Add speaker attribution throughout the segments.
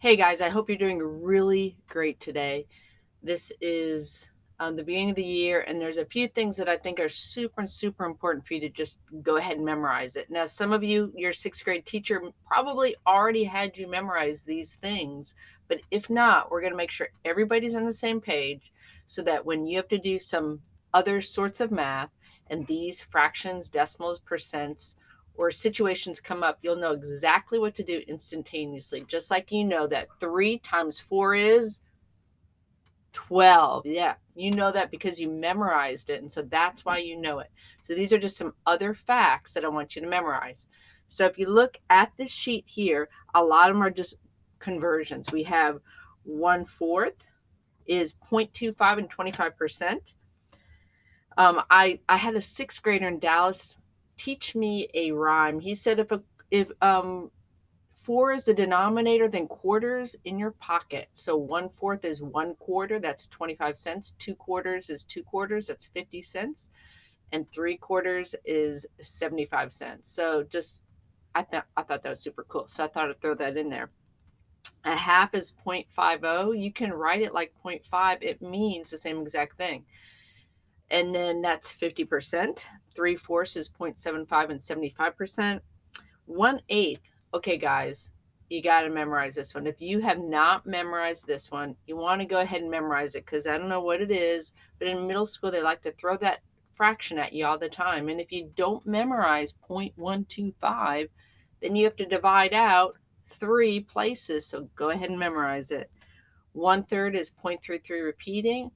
Speaker 1: Hey guys, I hope you're doing really great today. This is the beginning of the year, and there's a few things that I think are super important for you to just go ahead and memorize it. Now, some of you, your sixth grade teacher probably already had you memorize these things, but if not, we're going to make sure everybody's on the same page so that when you have to do some other sorts of math and these fractions, decimals, percents, or situations come up, you'll know exactly what to do instantaneously. Just like you know that 3 times 4 is 12. Yeah, you know that because you memorized it. And so that's why you know it. So these are just some other facts that I want you to memorize. So if you look at this sheet here, a lot of them are just conversions. We have 1/4 is 0.25 and 25%. I had a sixth grader in Dallas teach me a rhyme. He said if 4 is the denominator, then quarters in your pocket. So 1/4 is 1/4, that's 25 cents. 2/4 is 2/4, that's 50 cents. And 3/4 is 75 cents. So just I thought that was super cool. So I thought I'd throw that in there. A half is 0.50. You can write it like point 0.5. It means the same exact thing. And then that's 50%. 3/4 is 0.75 and 75%. 1/8. Okay, guys, you got to memorize this one. If you have not memorized this one, you want to go ahead and memorize it because I don't know what it is, but in middle school, they like to throw that fraction at you all the time. And if you don't memorize 0.125, then you have to divide out 3 places. So go ahead and memorize it. 1/3 is 0.33 repeating,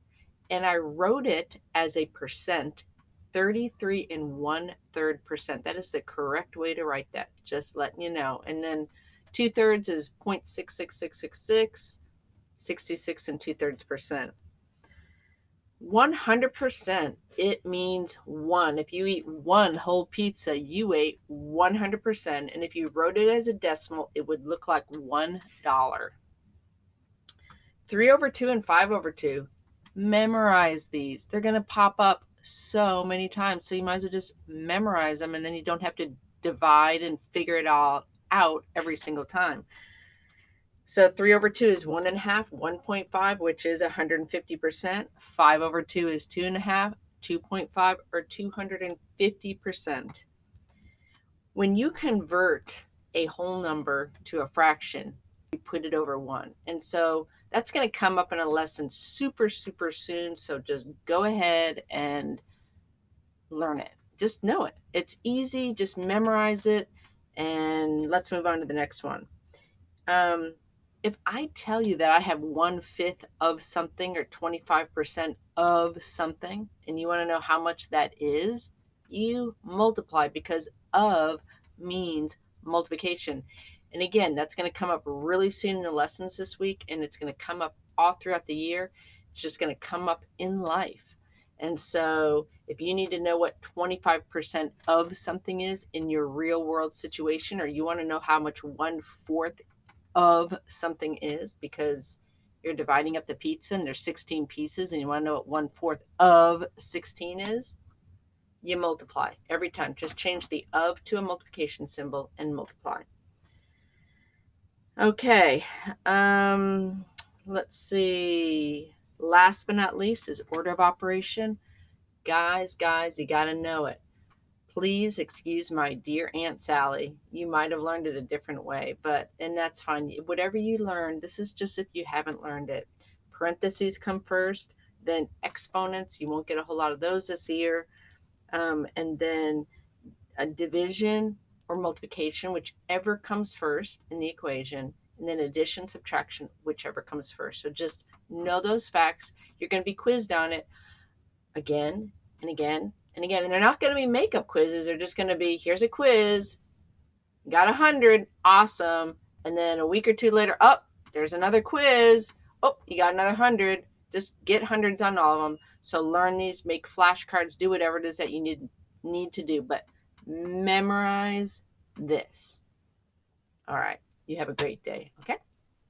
Speaker 1: and I wrote it as a percent, 33 and 1/3%. That is the correct way to write that, just letting you know. And then 2/3 is 0.66666, 66 and 2/3 percent. 100%, it means one. If you eat one whole pizza, you ate 100%. And if you wrote it as a decimal, it would look like $1. 3/2 and 5/2. Memorize these. They're going to pop up so many times. So you might as well just memorize them and then you don't have to divide and figure it all out every single time. So 3/2 is 1.5, 1.5, which is 150%. 5/2 is 2.5, 2.5, or 250%. When you convert a whole number to a fraction, you put it over 1. And so that's going to come up in a lesson super soon. So just go ahead and learn it. Just know it. It's easy. Just memorize it. And let's move on to the next one. If I tell you that I have 1/5 of something or 25% of something, and you want to know how much that is, you multiply because of means multiplication. And again, that's going to come up really soon in the lessons this week, and it's going to come up all throughout the year. It's just going to come up in life. And so, if you need to know what 25% of something is in your real world situation, or you want to know how much 1/4 of something is because you're dividing up the pizza and there's 16 pieces and you want to know what 1/4 of 16 is, you multiply every time. Just change the of to a multiplication symbol and multiply. Okay. Let's see. Last but not least is order of operation. Guys, you got to know it. Please excuse my dear Aunt Sally. You might have learned it a different way, and that's fine. Whatever you learn, this is just if you haven't learned it. Parentheses come first, then exponents. You won't get a whole lot of those this year. And then a division or multiplication, whichever comes first in the equation, and then addition, subtraction, whichever comes first. So just know those facts. You're going to be quizzed on it again and again and again. And they're not going to be makeup quizzes. They're just going to be, here's a quiz, got 100, awesome. And then a week or two later, oh, there's another quiz. Oh, you got another 100. Just get hundreds on all of them. So learn these, make flashcards, do whatever it is that you need to do. But memorize this. All right. You have a great day. Okay.